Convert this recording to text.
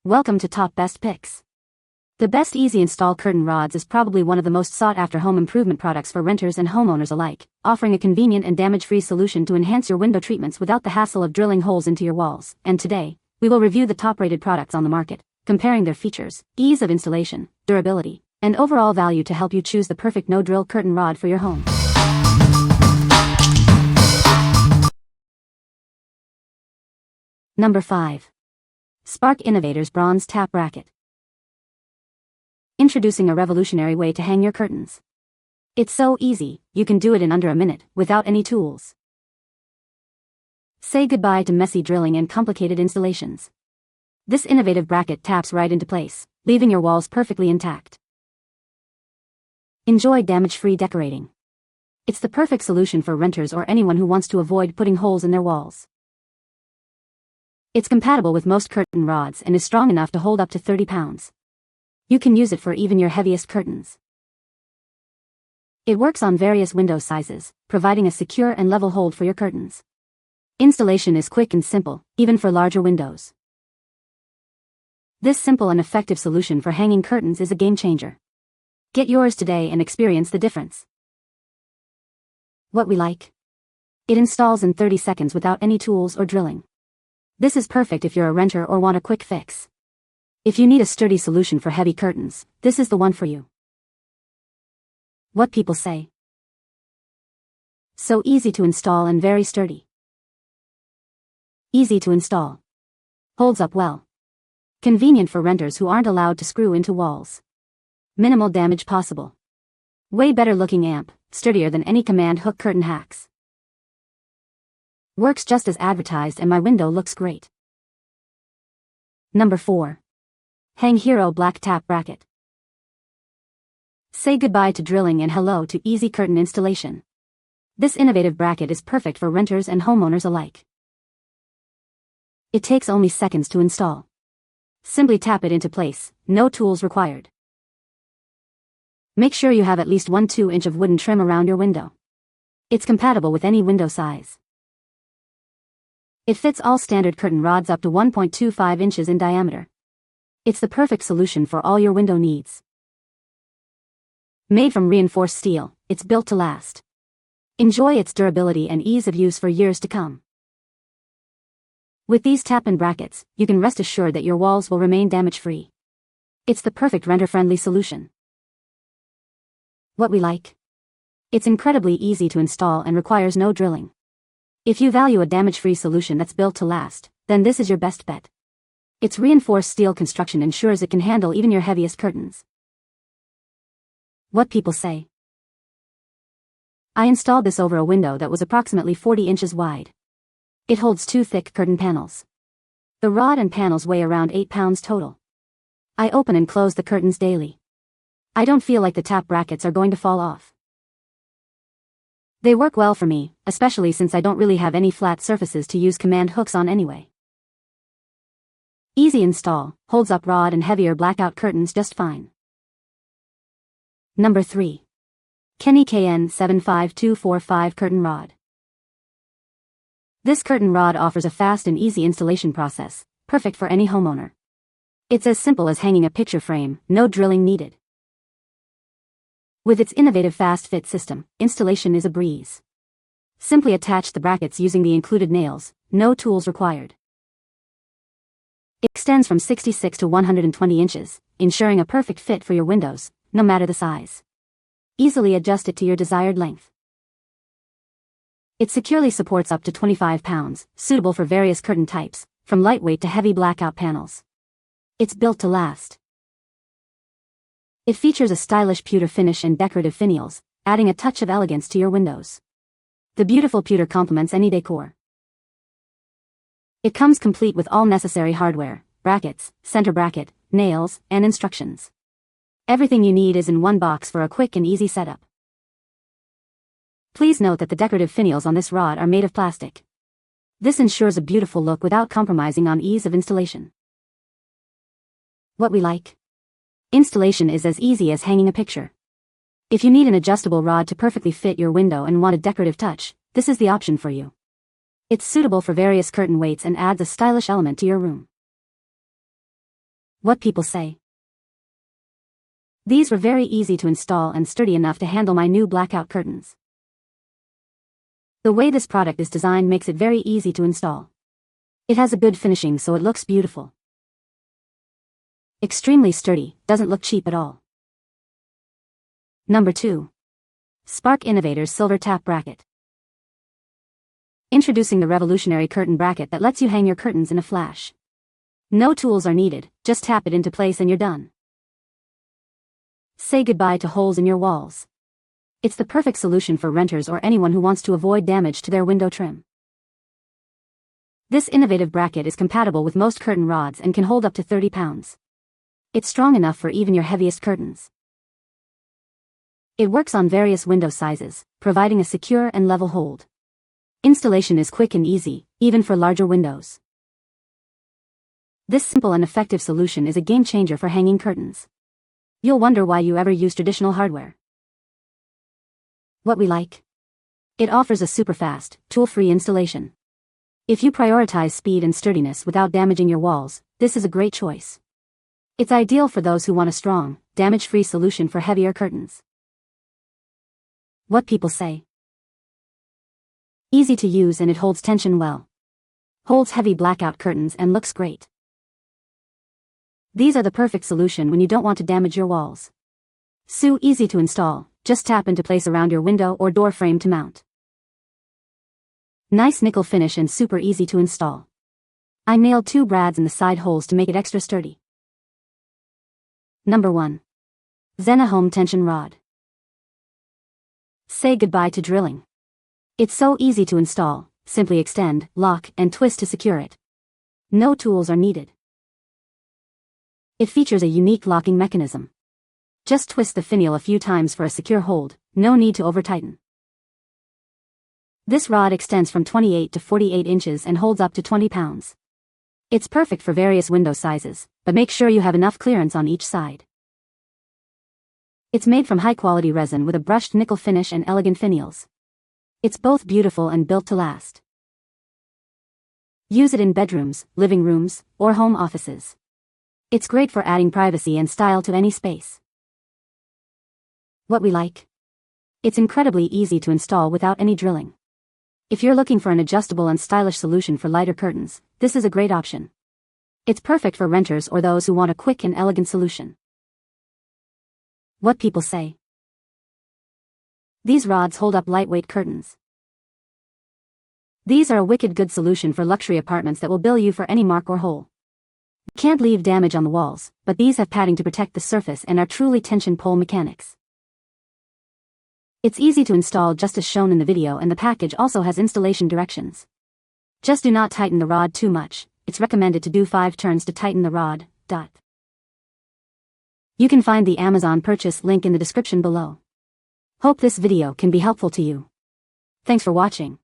Welcome to Top Best Picks. The Best Easy Install Curtain Rods is probably one of the most sought-after home improvement products for renters and homeowners alike, offering a convenient and damage-free solution to enhance your window treatments without the hassle of drilling holes into your walls. And today, we will review the top-rated products on the market, comparing their features, ease of installation, durability, and overall value to help you choose the perfect no-drill curtain rod for your home. Number 5. Spark Innovators Bronze Tap Bracket. Introducing a revolutionary way to hang your curtains. It's so easy, you can do it in under a minute, without any tools. Say goodbye to messy drilling and complicated installations. This innovative bracket taps right into place, leaving your walls perfectly intact. Enjoy damage-free decorating. It's the perfect solution for renters or anyone who wants to avoid putting holes in their walls. It's compatible with most curtain rods and is strong enough to hold up to 30 pounds. You can use it for even your heaviest curtains. It works on various window sizes, providing a secure and level hold for your curtains. Installation is quick and simple, even for larger windows. This simple and effective solution for hanging curtains is a game changer. Get yours today and experience the difference. What we like? It installs in 30 seconds without any tools or drilling. This is perfect if you're a renter or want a quick fix. If you need a sturdy solution for heavy curtains, this is the one for you. What people say. So easy to install and very sturdy. Easy to install. Holds up well. Convenient for renters who aren't allowed to screw into walls. Minimal damage possible. Way better looking amp, sturdier than any command hook curtain hacks. Works just as advertised and my window looks great. Number 4. Hang Hero Black Tap Bracket. Say goodbye to drilling and hello to easy curtain installation. This innovative bracket is perfect for renters and homeowners alike. It takes only seconds to install. Simply tap it into place, no tools required. Make sure you have at least 1 2-inch of wooden trim around your window. It's compatible with any window size. It fits all standard curtain rods up to 1.25 inches in diameter. It's the perfect solution for all your window needs. Made from reinforced steel, it's built to last. Enjoy its durability and ease of use for years to come. With these tap-in brackets, you can rest assured that your walls will remain damage-free. It's the perfect renter-friendly solution. What we like? It's incredibly easy to install and requires no drilling. If you value a damage-free solution that's built to last, then this is your best bet. Its reinforced steel construction ensures it can handle even your heaviest curtains. What people say. I installed this over a window that was approximately 40 inches wide. It holds 2 thick curtain panels. The rod and panels weigh around 8 pounds total. I open and close the curtains daily. I don't feel like the tap brackets are going to fall off. They work well for me, especially since I don't really have any flat surfaces to use command hooks on anyway. Easy install, holds up rod and heavier blackout curtains just fine. Number 3. Kenney KN75245 Curtain Rod. This curtain rod offers a fast and easy installation process, perfect for any homeowner. It's as simple as hanging a picture frame, no drilling needed. With its innovative fast-fit system, installation is a breeze. Simply attach the brackets using the included nails, no tools required. It extends from 66 to 120 inches, ensuring a perfect fit for your windows, no matter the size. Easily adjust it to your desired length. It securely supports up to 25 pounds, suitable for various curtain types, from lightweight to heavy blackout panels. It's built to last. It features a stylish pewter finish and decorative finials, adding a touch of elegance to your windows. The beautiful pewter complements any decor. It comes complete with all necessary hardware, brackets, center bracket, nails, and instructions. Everything you need is in one box for a quick and easy setup. Please note that the decorative finials on this rod are made of plastic. This ensures a beautiful look without compromising on ease of installation. What we like? Installation is as easy as hanging a picture. If you need an adjustable rod to perfectly fit your window and want a decorative touch, this is the option for you. It's suitable for various curtain weights and adds a stylish element to your room. What people say. These were very easy to install and sturdy enough to handle my new blackout curtains. The way this product is designed makes it very easy to install. It has a good finishing so it looks beautiful. Extremely sturdy, doesn't look cheap at all. Number 2. Spark Innovators Silver Tap Bracket. Introducing the revolutionary curtain bracket that lets you hang your curtains in a flash. No tools are needed, just tap it into place and you're done. Say goodbye to holes in your walls. It's the perfect solution for renters or anyone who wants to avoid damage to their window trim. This innovative bracket is compatible with most curtain rods and can hold up to 30 pounds. It's strong enough for even your heaviest curtains. It works on various window sizes, providing a secure and level hold. Installation is quick and easy, even for larger windows. This simple and effective solution is a game changer for hanging curtains. You'll wonder why you ever use traditional hardware. What we like. It offers a super fast, tool-free installation. If you prioritize speed and sturdiness without damaging your walls, this is a great choice. It's ideal for those who want a strong, damage-free solution for heavier curtains. What people say. Easy to use and it holds tension well. Holds heavy blackout curtains and looks great. These are the perfect solution when you don't want to damage your walls. So easy to install, just tap into place around your window or door frame to mount. Nice nickel finish and super easy to install. I nailed 2 brads in the side holes to make it extra sturdy. Number 1. Zenna Home Tension Rod. Say goodbye to drilling. It's so easy to install, simply extend, lock, and twist to secure it. No tools are needed. It features a unique locking mechanism. Just twist the finial a few times for a secure hold, no need to over-tighten. This rod extends from 28 to 48 inches and holds up to 20 pounds. It's perfect for various window sizes, but make sure you have enough clearance on each side. It's made from high-quality resin with a brushed nickel finish and elegant finials. It's both beautiful and built to last. Use it in bedrooms, living rooms, or home offices. It's great for adding privacy and style to any space. What we like. It's incredibly easy to install without any drilling. If you're looking for an adjustable and stylish solution for lighter curtains, this is a great option. It's perfect for renters or those who want a quick and elegant solution. What people say. These rods hold up lightweight curtains. These are a wicked good solution for luxury apartments that will bill you for any mark or hole. You can't leave damage on the walls, but these have padding to protect the surface and are truly tension pole mechanics. It's easy to install just as shown in the video, and the package also has installation directions. Just do not tighten the rod too much. It's recommended to do 5 turns to tighten the rod. You can find the Amazon purchase link in the description below. Hope this video can be helpful to you. Thanks for watching.